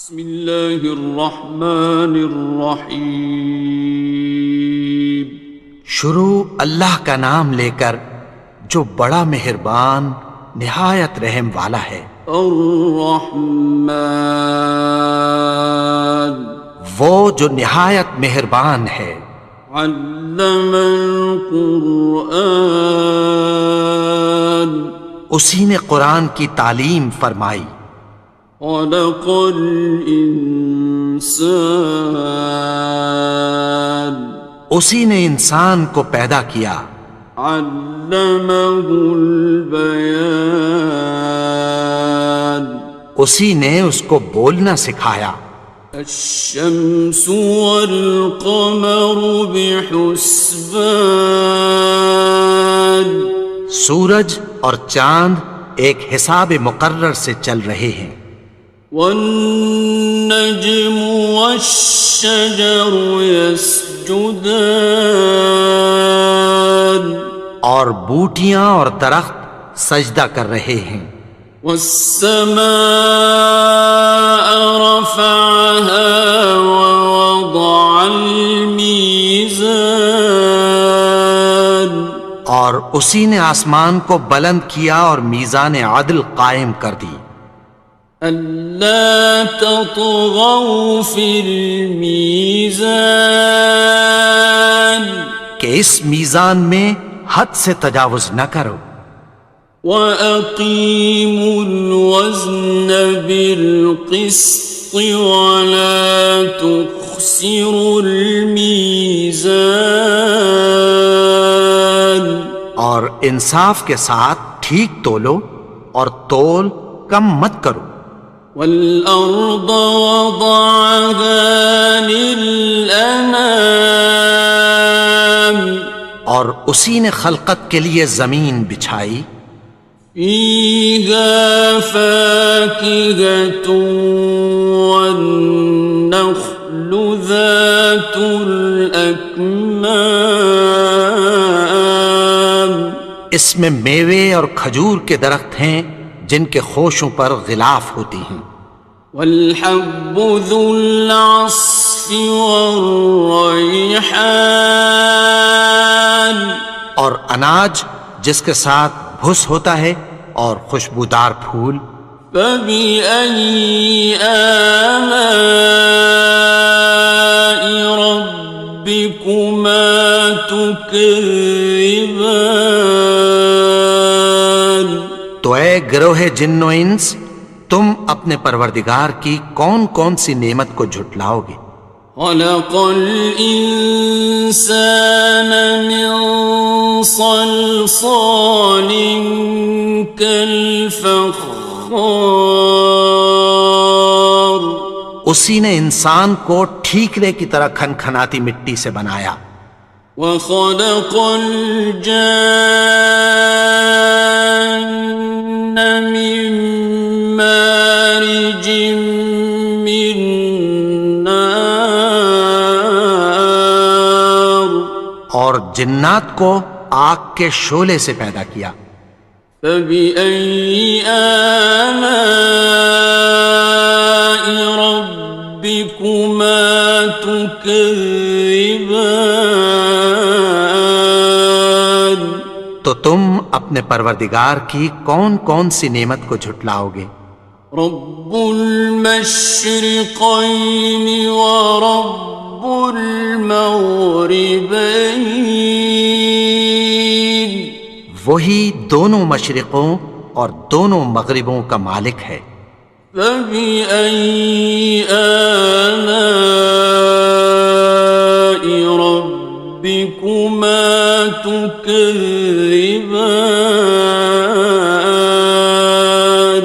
بسم اللہ الرحمن الرحیم۔ شروع اللہ کا نام لے کر جو بڑا مہربان نہایت رحم والا ہے۔ الرحمن، وہ جو نہایت مہربان ہے۔ علم القرآن، اسی نے قرآن کی تعلیم فرمائی۔ خلق الانسان، اسی نے انسان کو پیدا کیا۔ علمہ البیان، اسی نے اس کو بولنا سکھایا۔ الشمس والقمر بحسبان، سورج اور چاند ایک حساب مقرر سے چل رہے ہیں۔ والنجم والشجر يسجدان، اور بوٹیاں اور درخت سجدہ کر رہے ہیں۔ والسماء رفعها ووضع الميزان، اور اسی نے آسمان کو بلند کیا اور میزان عدل قائم کر دی۔ ألا تطغوا في الميزان، کہ اس میزان میں حد سے تجاوز نہ کرو۔ وَأَقِيمُوا الْوَزْنَ بِالْقِسْطِ وَلَا تُخْسِرُوا الْمِيزَانَ، اور انصاف کے ساتھ ٹھیک تولو اور تول کم مت کرو۔ وَالْأَرْضَ وَضَعَهَا لِلْأَنَامِ، اور اسی نے خلقت کے لیے زمین بچھائی۔ فِيهَا فَاكِهَةٌ وَالنَّخْلُ ذَاتُ الْأَكْمَامِ، اس میں میوے اور کھجور کے درخت ہیں جن کے خوشوں پر غلاف ہوتی ہیں۔ وَالْحَبُّ ذُو الْعَصْفِ وَالرَّيْحَانِ، اور اناج جس کے ساتھ بھس ہوتا ہے اور خوشبودار پھول۔ فَبِأَيِّ آلَاءِ رَبِّكُمَا تُكَذِّبَانِ، تو اے گروہ جن و انس، تم اپنے پروردگار کی کون کون سی نعمت کو جھٹلاؤ گے؟ خَلَقَ الْإِنسَانَ مِنْ صَلْصَالٍ كَالْفَخَّارِ، اسی نے انسان کو ٹھیکرے کی طرح کھنکھناتی مٹی سے بنایا۔ وَخَلَقَ الْجَانَّ مِن مَّارِجٍ مِّن نَّارٍ، اور جنات کو آگ کے شعلے سے پیدا کیا۔ فَبِأَيِّ آلَاءِ رَبِّكُمَا تُكَذِّبَانِ، تو تم اپنے پروردگار کی کون کون سی نعمت کو جھٹلاؤ گے؟ رب المشرقین ورب المغربین، وہی دونوں مشرقوں اور دونوں مغربوں کا مالک ہے۔ فَبِأَيِّ آلَاءِ رَبِّكُمَا تُكَذِّبَانِ،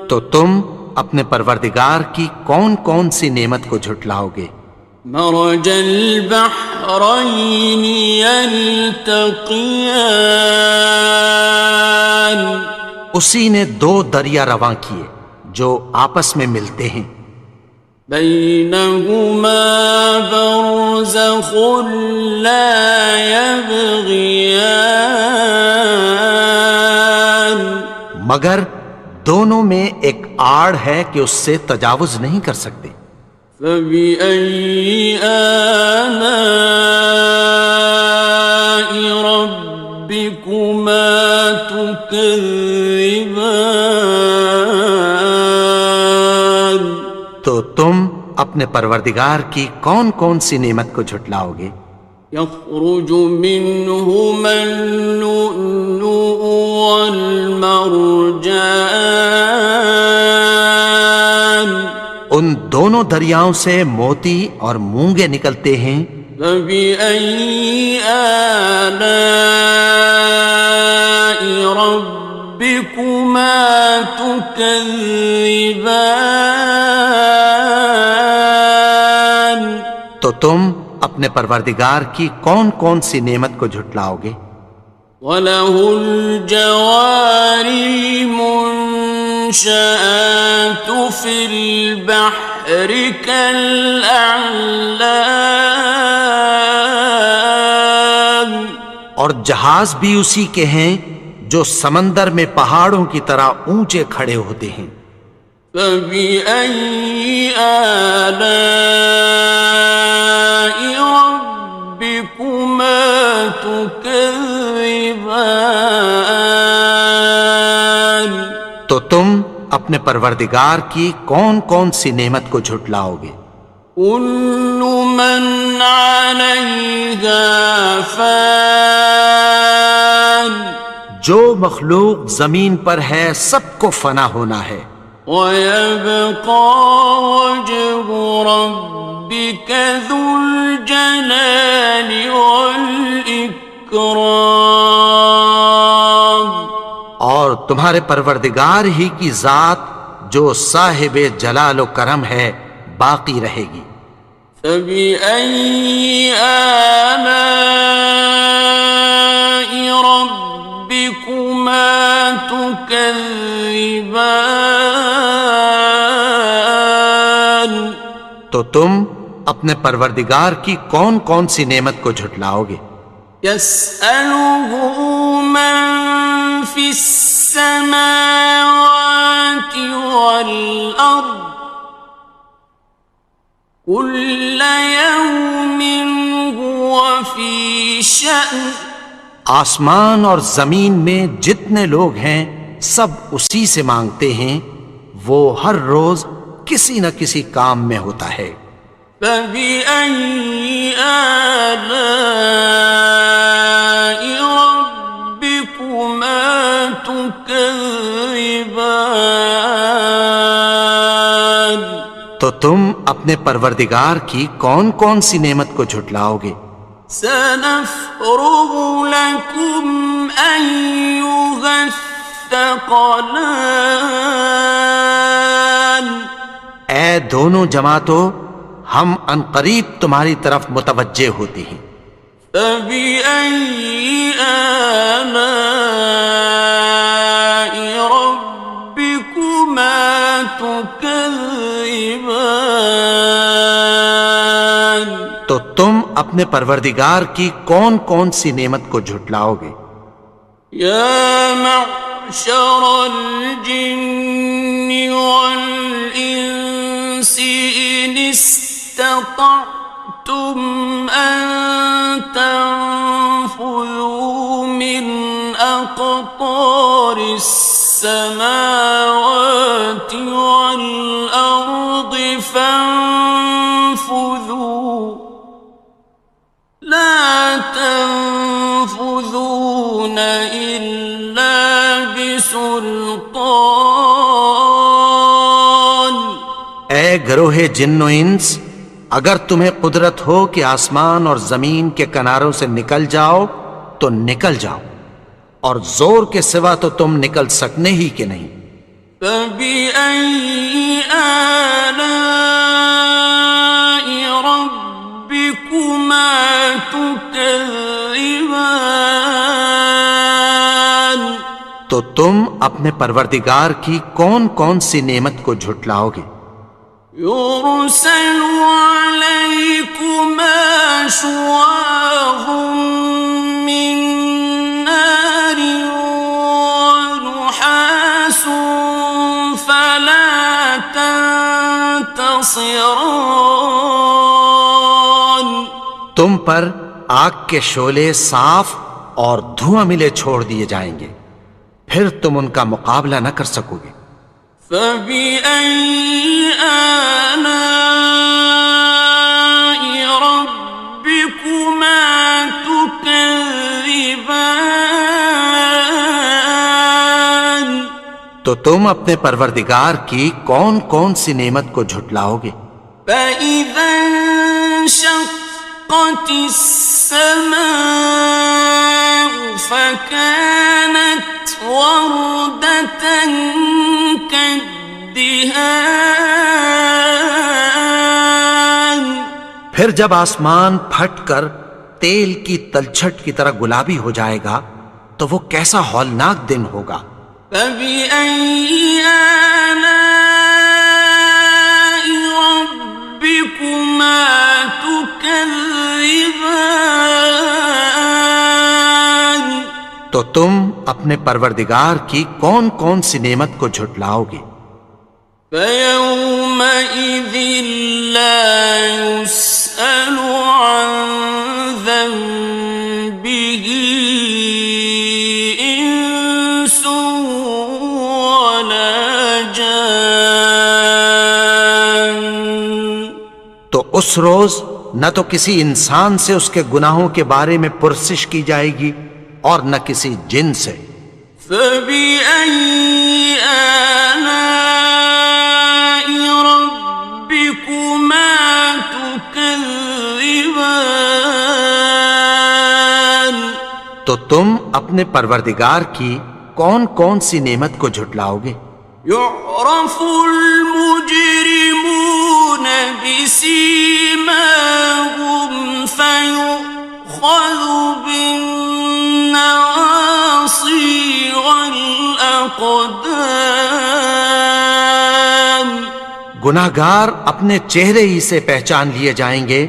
تو تم اپنے پروردگار کی کون کون سی نعمت کو جھٹلاؤ گے؟ مرج البحرین یلتقیان، اسی نے دو دریا رواں کیے جو آپس میں ملتے ہیں۔ بینہما برزخ لا یبغیان، مگر دونوں میں ایک آڑ ہے کہ اس سے تجاوز نہیں کر سکتے۔ فبأي آلاء ربكما تكذبان؟ تو تم اپنے پروردگار کی کون کون سی نعمت کو جھٹلاؤ گے؟ يخرج منهما اللؤلؤ والمرجان، ان دونوں دریاؤں سے موتی اور مونگے نکلتے ہیں۔ فبأي آلاء ربكما تكذبان؟ تو تم اپنے پروردگار کی کون کون سی نعمت کو جھٹلاؤ گے؟ وَلَهُ الْجَوَارِ الْمُنشَآتُ فِي الْبَحْرِ كَالْأَعْلَامِ، اور جہاز بھی اسی کے ہیں جو سمندر میں پہاڑوں کی طرح اونچے کھڑے ہوتے ہیں۔ فَبِأَيِّ آلَاءِ رَبِّكُمَا تُكَذِّبَانِ؟ تو تم اپنے پروردگار کی کون کون سی نعمت کو جھٹلاؤ گے؟ كُلُّ مَنْ عَلَيْهَا فَانٍ، جو مخلوق زمین پر ہے سب کو فنا ہونا ہے۔ وَيَبْقَى وَجْهُ رَبِّكَ ذُو الْجَلَالِ وَالْإِكْرَامِ، اور تمہارے پروردگار ہی کی ذات جو صاحب جلال و کرم ہے باقی رہے گی۔ فَبِأَيِّ آلَاءِ رَبِّكُمَا تُكَذِّبَانِ؟ تو تم اپنے پروردگار کی کون کون سی نعمت کو جھٹلاؤ گے؟ يَسْأَلُهُ مَن فِي السَّمَاوَاتِ وَالْأَرْضِ كُلَّ يَوْمٍ هُوَ فِي شَأْنٍ، آسمان اور زمین میں جتنے لوگ ہیں سب اسی سے مانگتے ہیں، وہ ہر روز کسی نہ کسی کام میں ہوتا ہے۔ فَبِأَيِّ آلَاءِ رَبِّكُمَا تُكَذِّبَانِ؟ تو تم اپنے پروردگار کی کون کون سی نعمت کو جھٹلاؤ گے؟ سَنَفْرُغُ لَكُمْ أَيُّهَ الثَّقَلَانِ، اے دونوں جماعتوں، ہم عنقریب تمہاری طرف متوجہ ہوتے ہیں۔ فَبِأَيِّ آلَاءِ رَبِّكُمَا تُكَذِّبَانِ؟ تو تم اپنے پروردگار کی کون کون سی نعمت کو جھٹلاؤ گے؟ يَا مَعْشَرَ الْجِنِّ وَالْإِنسِ إِنِ اسْتَطَعْتُمْ أَن تَنفُذُوا مِنْ أَقْطَارِ السَّمَاوَاتِ وَالْأَرْضِ فَانفُذُوا لَا تَنفُذُونَ إِلَّا بِسُلْطَانٍ۔ اے گروہ جن و انس، اگر تمہیں قدرت ہو کہ آسمان اور زمین کے کناروں سے نکل جاؤ تو نکل جاؤ، اور زور کے سوا تو تم نکل سکنے ہی کہ نہیں۔ فَبِأَيِّ آلَاءِ رَبِّكُمَا تُكَذِّبَانِ؟ تو تم اپنے پروردگار کی کون کون سی نعمت کو جھٹلاؤ گے؟ يُرْسَلُ عَلَيْكُمَا شُوَاظٌ مِّن نَّارٍ وَنُحَاسٌ فَلَا ينتصران تم پر آگ کے شعلے صاف اور دھواں ملے چھوڑ دیے جائیں گے، پھر تم ان کا مقابلہ نہ کر سکو گے۔ فبأي آلاء ربكما تكذبان تو تم اپنے پروردگار کی کون کون سی نعمت کو جھٹلاؤ گے؟ فإذا انشقت السماء فكانت وردة كالدهان پھر جب آسمان پھٹ کر تیل کی تلچھٹ کی طرح گلابی ہو جائے گا تو وہ کیسا ہولناک دن ہوگا۔ فبأي آلاء ربكما تكذبان تو تم اپنے پروردگار کی کون کون سی نعمت کو جھٹلاؤ گے؟ فيومئذ لا يسأل عن ذنبه إنس ولا جان تو اس روز نہ تو کسی انسان سے اس کے گناہوں کے بارے میں پرسش کی جائے گی اور نہ کسی جن سے۔ فبأي آلاء ربكما تكذبان تو تم اپنے پروردگار کی کون کون سی نعمت کو جھٹلاؤ گے؟ يعرف المجرمون بسيماهم فيؤخذ بالنواصي والأقدام گناہگار اپنے چہرے ہی سے پہچان لیے جائیں گے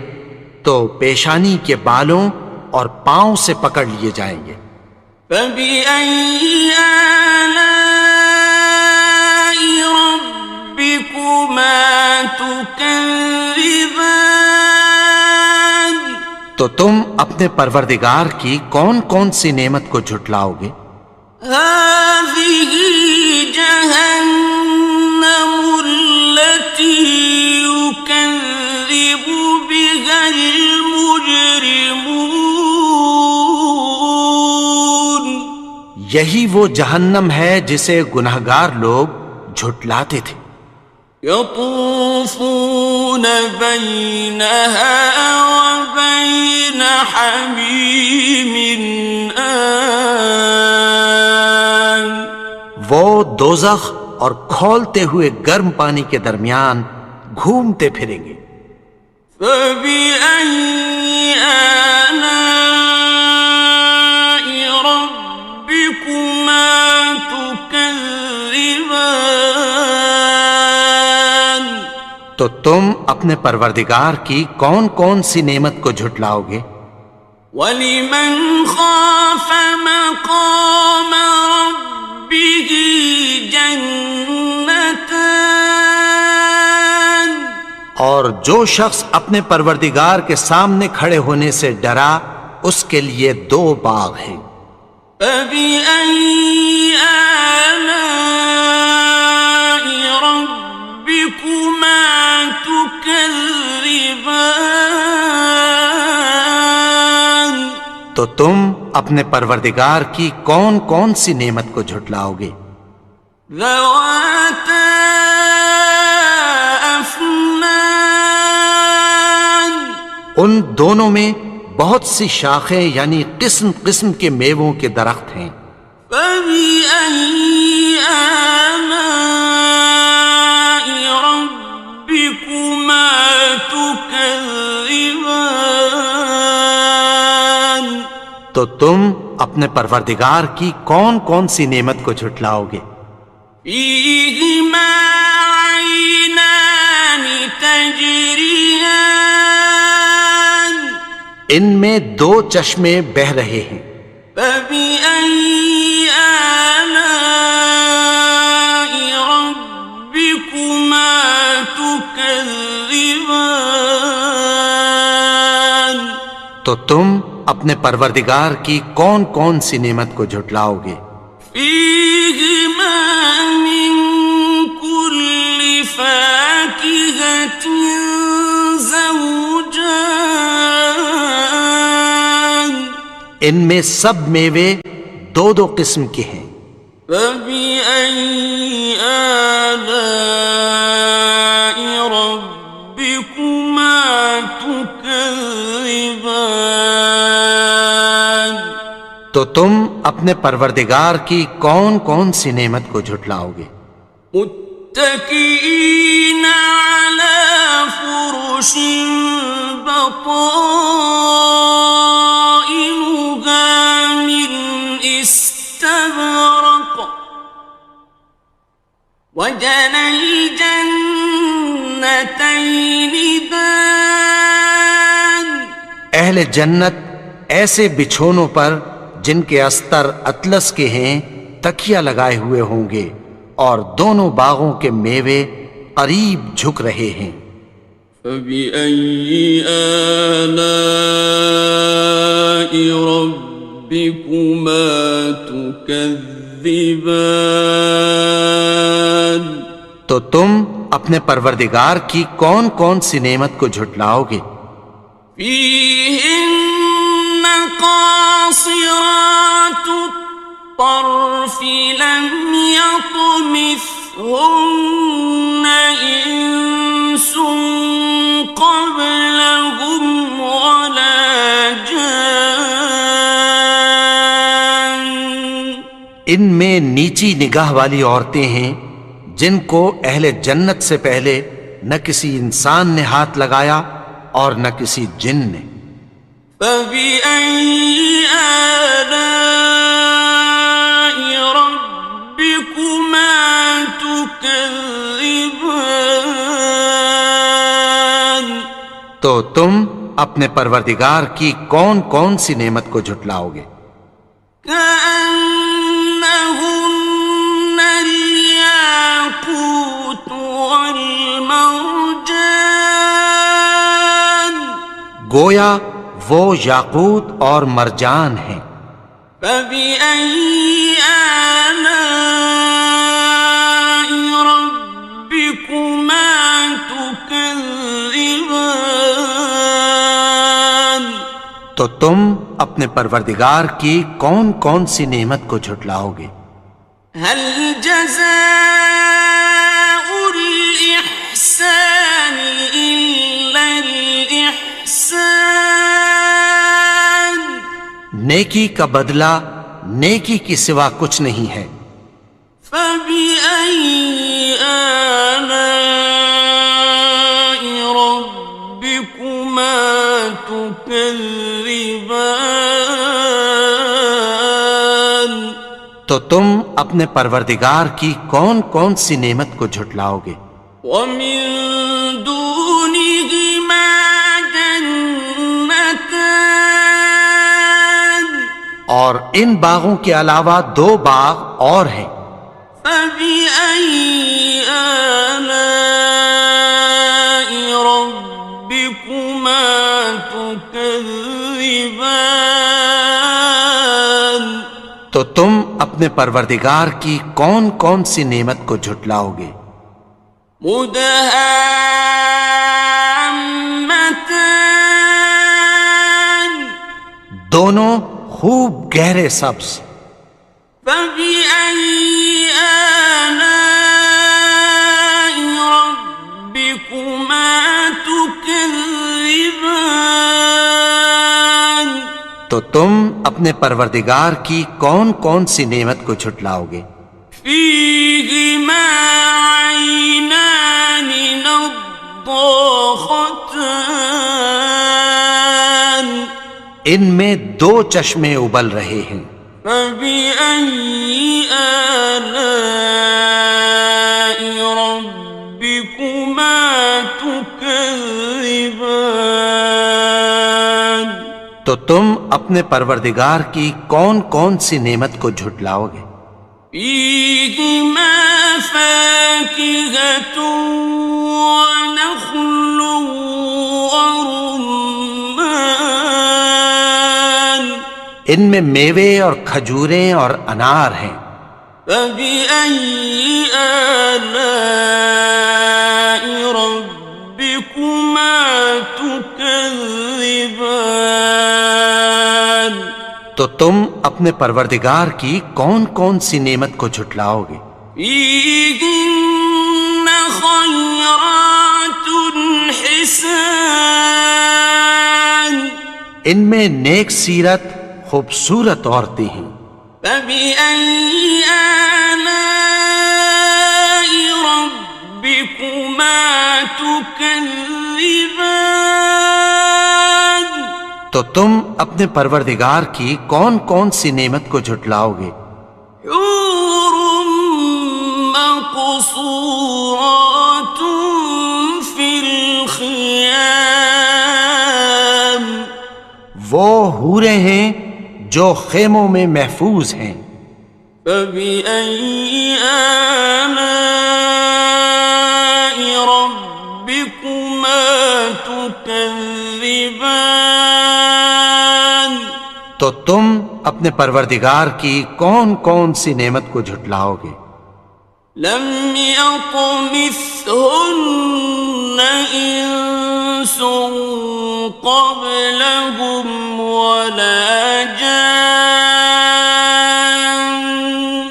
تو پیشانی کے بالوں اور پاؤں سے پکڑ لیے جائیں گے۔ فبأي آلاء ربكما تكذبان تو تم اپنے پروردگار کی کون کون سی نعمت کو جھٹلاؤ گے؟ هذه جهنم التي يكذب بها المجرمون یہی وہ جہنم ہے جسے گناہگار لوگ جھٹلاتے تھے۔ يطوفون بينها وبين حميم آن وہ دوزخ اور کھولتے ہوئے گرم پانی کے درمیان گھومتے پھریں گے۔ فبأي آلاء ربكما تكذبان تو تم اپنے پروردگار کی کون کون سی نعمت کو جھٹلاؤ گے؟ وَلِمَنْ خَافَ مَقَامَ رَبِّهِ جَنَّتَانِ اور جو شخص اپنے پروردگار کے سامنے کھڑے ہونے سے ڈرا اس کے لیے دو باغ ہیں۔ فَبِأَيِّ آلَاءِ رَبِّكُمَا تُكَذِّبَانِ تو تم اپنے پروردگار کی کون کون سی نعمت کو جھٹلاؤ گے؟ ذَوَاتَا أَفْنَانٍ ان دونوں میں بہت سی شاخیں یعنی قسم قسم کے میووں کے درخت ہیں۔ فَبِأَيِّ آلَاءِ رَبِّكُمَا تُكَذِّبَانِ تو تم اپنے پروردگار کی کون کون سی نعمت کو جھٹلاؤ گے؟ فِيهِمَا عَيْنَانِ تَجْرِيَانِ ان میں دو چشمے بہہ رہے ہیں۔ فَبِأَيِّ آلَاءِ رَبِّكُمَا تُكَذِّبَانِ تكذبان تو تم اپنے پروردگار کی کون کون سی نعمت کو جھٹلاؤ گے؟ فيهما من كل فاكهة زوجان ان میں سب میوے دو دو قسم کے ہیں۔ فبأي آلاء ربكما تكذبان تو تم اپنے پروردگار کی کون کون سی نعمت کو جھٹلاؤ گے؟ متكئين على فرش بطائنها من استبرق وجنى الجنتين دان اہل جنت ایسے بچھونوں پر جن کے استر اطلس کے ہیں تکیہ لگائے ہوئے ہوں گے، اور دونوں باغوں کے میوے قریب جھک رہے ہیں۔ فبأي آلاء ربكما تكذبان تو تم اپنے پروردگار کی کون کون سی نعمت کو جھٹلاؤ گے؟ فيهن قاصرات الطرف لم يطمثهن إنس قبلهم ولا جان ان میں نیچی نگاہ والی عورتیں ہیں جن کو اہل جنت سے پہلے نہ کسی انسان نے ہاتھ لگایا اور نہ کسی جن نے۔ فبأي آلاء ربكما تكذبان تو تم اپنے پروردگار کی کون کون سی نعمت کو جھٹلاؤ گے؟ كأنهن الياقوت والمرجان گویا وہ یاقوت اور مرجان ہیں۔ فبأي آلاء ربكما تكذبان تو تم اپنے پروردگار کی کون کون سی نعمت کو جھٹلاؤ گے؟ هل جزاء الإحسان إلا الإحسان نیکی کا بدلہ نیکی کی سوا کچھ نہیں ہے۔ فبأي آلاء ربكما تكذبان تو تم اپنے پروردگار کی کون کون سی نعمت کو جھٹلاؤ گے؟ ومن دونهما جنتان اور ان باغوں کے علاوہ دو باغ اور ہیں۔ فبأي آلاء ربكما تكذبان تو تم اپنے پروردگار کی کون کون سی نعمت کو جھٹلاؤ گے؟ مدهامتان دونوں خوب گہرے سبز۔ فبأي آلاء ربكما تكذبان تو تم اپنے پروردگار کی کون کون سی نعمت کو جھٹلاؤ گے؟ فيهما عينان نضاختان ان میں دو چشمے ابل رہے ہیں۔ فبأي آلاء ربكما تكذبان تو تم اپنے پروردگار کی کون کون سی نعمت کو جھٹلاؤ گے؟ فيهما فاكهة ونخل ان میں میوے اور کھجوریں اور انار ہیں۔ فبأي آلاء ربكما تكذبان؟ تو تم اپنے پروردگار کی کون کون سی نعمت کو جھٹلاؤ گے؟ فيهن خيرات حسان، ان میں نیک سیرت خوبصورت عورتیں ہیں۔ فبأي آلاء ربكما تكذبان؟ تو تم اپنے پروردگار کی کون کون سی نعمت کو جھٹلاؤ گے؟ حور مقصورات في الخيام، وہ حوریں ہیں جو خیموں میں محفوظ ہیں۔ فبأي آلاء ربكما تكذبان؟ تو تم اپنے پروردگار کی کون کون سی نعمت کو جھٹلاؤ گے؟ لم يطمثهن إنس قبلهم ولا جان،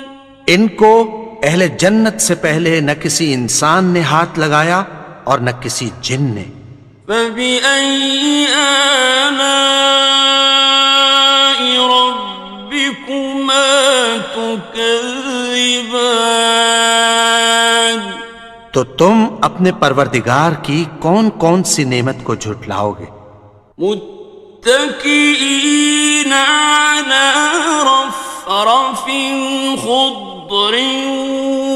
ان کو اہل جنت سے پہلے نہ کسی انسان نے ہاتھ لگایا اور نہ کسی جن نے۔ فبأي آلاء ربكما تكذبان؟ تو تم اپنے پروردگار کی کون کون سی نعمت کو جھٹلاؤ گے؟ متكئين على رفرف خضر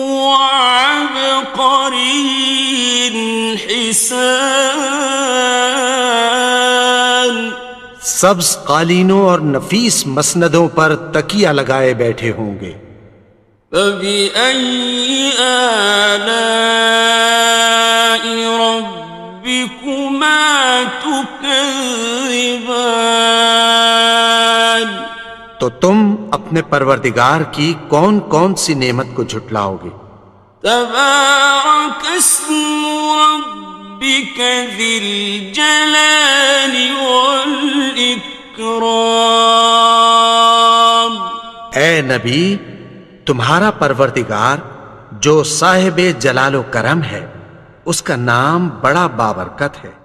وعبقري حسان، سبز قالینوں اور نفیس مسندوں پر تکیہ لگائے بیٹھے ہوں گے۔ فبأي آلاء ربكما تكذبان؟ تو تم اپنے پروردگار کی کون کون سی نعمت کو جھٹلاؤ گے؟ تبارك اسم ربك ذي الجلال والإكرام۔ اے نبی، تمہارا پروردگار جو صاحب جلال و کرم ہے، اس کا نام بڑا بابرکت ہے۔